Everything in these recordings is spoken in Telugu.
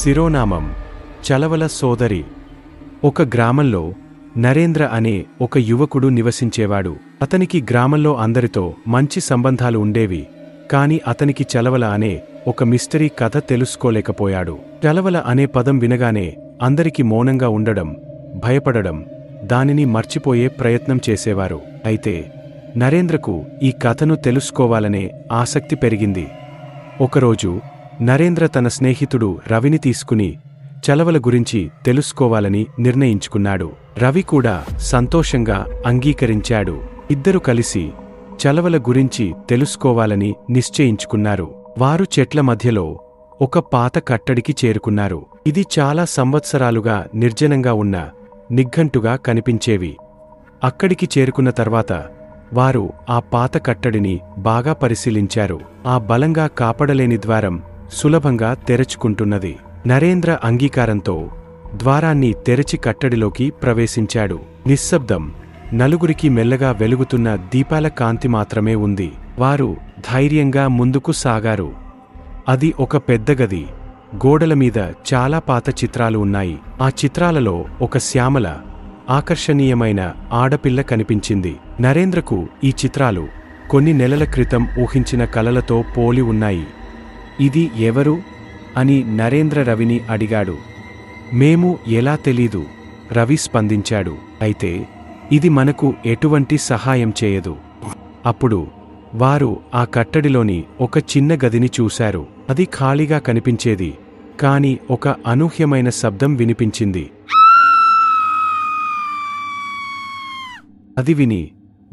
శిరోనామం చలవల సోదరి. ఒక గ్రామంలో నరేంద్ర అనే ఒక యువకుడు నివసించేవాడు. అతనికి గ్రామంలో అందరితో మంచి సంబంధాలు ఉండేవి. కాని అతనికి చలవల అనే ఒక మిస్టరీ కథ తెలుసుకోలేకపోయాడు. చలవల అనే పదం వినగానే అందరికి మౌనంగా ఉండడం, భయపడడం, దానిని మర్చిపోయే ప్రయత్నం చేసేవారు. అయితే నరేంద్రకు ఈ కథను తెలుసుకోవాలనే ఆసక్తి పెరిగింది. ఒకరోజు నరేంద్ర తన స్నేహితుడు రవిని తీసుకుని చలవల గురించి తెలుసుకోవాలని నిర్ణయించుకున్నాడు. రవి కూడా సంతోషంగా అంగీకరించాడు. ఇద్దరు కలిసి చలవల గురించి తెలుసుకోవాలని నిశ్చయించుకున్నారు. వారు చెట్ల మధ్యలో ఒక పాత కట్టడికి చేరుకున్నారు. ఇది చాలా సంవత్సరాలుగా నిర్జనంగా ఉన్న నిఘంటుగా కనిపించేవి. అక్కడికి చేరుకున్న తర్వాత వారు ఆ పాత కట్టడిని బాగా పరిశీలించారు. ఆ బలంగా కాపాడలేని ద్వారం సులభంగా తెరుచుకుంటున్నది. నరేంద్ర అంగీకారంతో ద్వారాన్ని తెరచి కట్టడిలోకి ప్రవేశించాడు. నిశ్శబ్దం, నలుగురికి మెల్లగా వెలుగుతున్న దీపాల కాంతి మాత్రమే ఉంది. వారు ధైర్యంగా ముందుకు సాగారు. అది ఒక పెద్ద గది. గోడల మీద చాలా పాత చిత్రాలు ఉన్నాయి. ఆ చిత్రాలలో ఒక శ్యామల, ఆకర్షణీయమైన ఆడపిల్ల కనిపించింది. నరేంద్రకు ఈ చిత్రాలు కొన్ని నెలల క్రితం ఊహించిన కలలతో పోలి ఉన్నాయి. ఇది ఎవరు అని నరేంద్ర రవిని అడిగాడు. మేము ఎలా తెలీదు, రవి స్పందించాడు. అయితే ఇది మనకు ఎటువంటి సహాయం చేయదు. అప్పుడు వారు ఆ కట్టడిలోని ఒక చిన్న గదిని చూశారు. అది ఖాళీగా కనిపించేది. కాని ఒక అనూహ్యమైన శబ్దం వినిపించింది. అది విని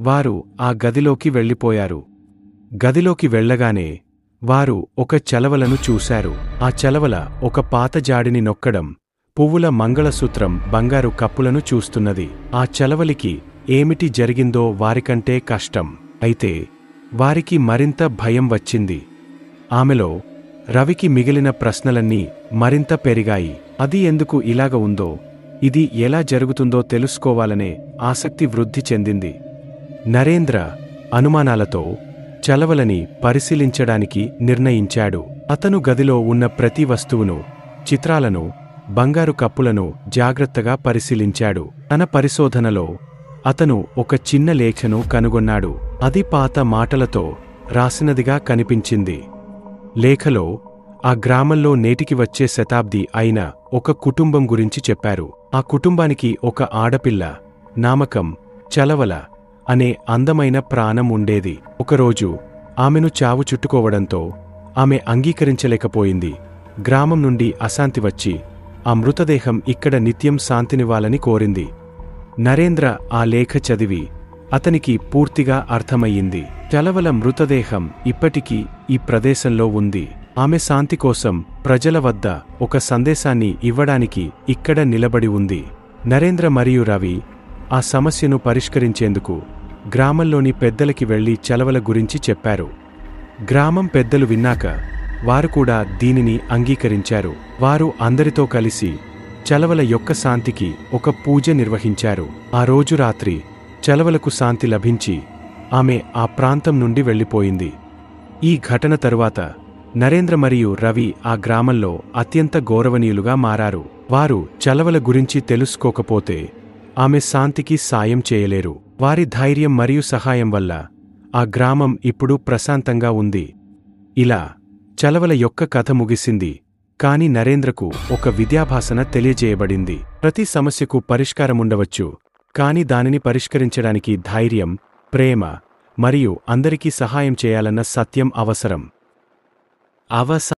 వారు ఆ గదిలోకి వెళ్ళిపోయారు. గదిలోకి వెళ్ళగానే వారు ఒక చలవలను చూశారు. ఆ చలవల ఒక పాత జాడిని నొక్కడం, పువ్వుల మంగళసూత్రం, బంగారు కప్పులను చూస్తున్నది. ఆ చలవలికి ఏమిటి జరిగిందో వారికంటే కష్టం. అయితే వారికి మరింత భయం వచ్చింది. ఆమెలో రవికి మిగిలిన ప్రశ్నలన్నీ మరింత పెరిగాయి. అది ఎందుకు ఇలాగ ఉందో, ఇది ఎలా జరుగుతుందో తెలుసుకోవాలనే ఆసక్తి వృద్ధి చెందింది. నరేంద్ర అనుమానాలతో చలవలని పరిశీలించడానికి నిర్ణయించాడు. అతను గదిలో ఉన్న ప్రతి వస్తువును, చిత్రాలను, బంగారు కప్పులను జాగ్రత్తగా పరిశీలించాడు. తన పరిశోధనలో అతను ఒక చిన్న లేఖను కనుగొన్నాడు. అది పాత మాటలతో రాసినదిగా కనిపించింది. లేఖలో ఆ గ్రామంలో నేటికి వచ్చే శతాబ్ది అయిన ఒక కుటుంబం గురించి చెప్పారు. ఆ కుటుంబానికి ఒక ఆడపిల్ల, నామకం చలవల అనే అందమైన ప్రాణం ఉండేది. ఒకరోజు ఆమెను చావు చుట్టుకోవడంతో ఆమె అంగీకరించలేకపోయింది. గ్రామం నుండి అశాంతి వచ్చి ఆ మృతదేహం ఇక్కడ నిత్యం శాంతినివ్వాలని కోరింది. నరేంద్ర ఆ లేఖ చదివి అతనికి పూర్తిగా అర్థమయ్యింది. చలవల మృతదేహం ఇప్పటికీ ఈ ప్రదేశంలో ఉంది. ఆమె శాంతి కోసం ప్రజల వద్ద ఒక సందేశాన్ని ఇవ్వడానికి ఇక్కడ నిలబడి ఉంది. నరేంద్ర మరియు రవి ఆ సమస్యను పరిష్కరించేందుకు గ్రామంలోని పెద్దలకి వెళ్లి చలవల గురించి చెప్పారు. గ్రామం పెద్దలు విన్నాక వారు కూడా దీనిని అంగీకరించారు. వారు అందరితో కలిసి చలవల యొక్క శాంతికి ఒక పూజ నిర్వహించారు. ఆ రోజు రాత్రి చలవలకు శాంతి లభించి ఆమె ఆ ప్రాంతం నుండి వెళ్ళిపోయింది. ఈ ఘటన తరువాత నరేంద్ర మరియు రవి ఆ గ్రామంలో అత్యంత గౌరవనీయులుగా మారారు. వారు చలవల గురించి తెలుసుకోకపోతే ఆమె శాంతికి సాయం చేయలేరు. వారి ధైర్యం మరియు సహాయం వల్ల ఆ గ్రామం ఇప్పుడు ప్రశాంతంగా ఉంది. ఇలా చలవల యొక్క కథ ముగిసింది. కాని నరేంద్రకు ఒక విద్యాభాసన తెలియజేయబడింది. ప్రతి సమస్యకు పరిష్కారముండవచ్చు, కాని దానిని పరిష్కరించడానికి ధైర్యం, ప్రేమ మరియు అందరికీ సహాయం చేయాలన్న సత్యం అవసరం.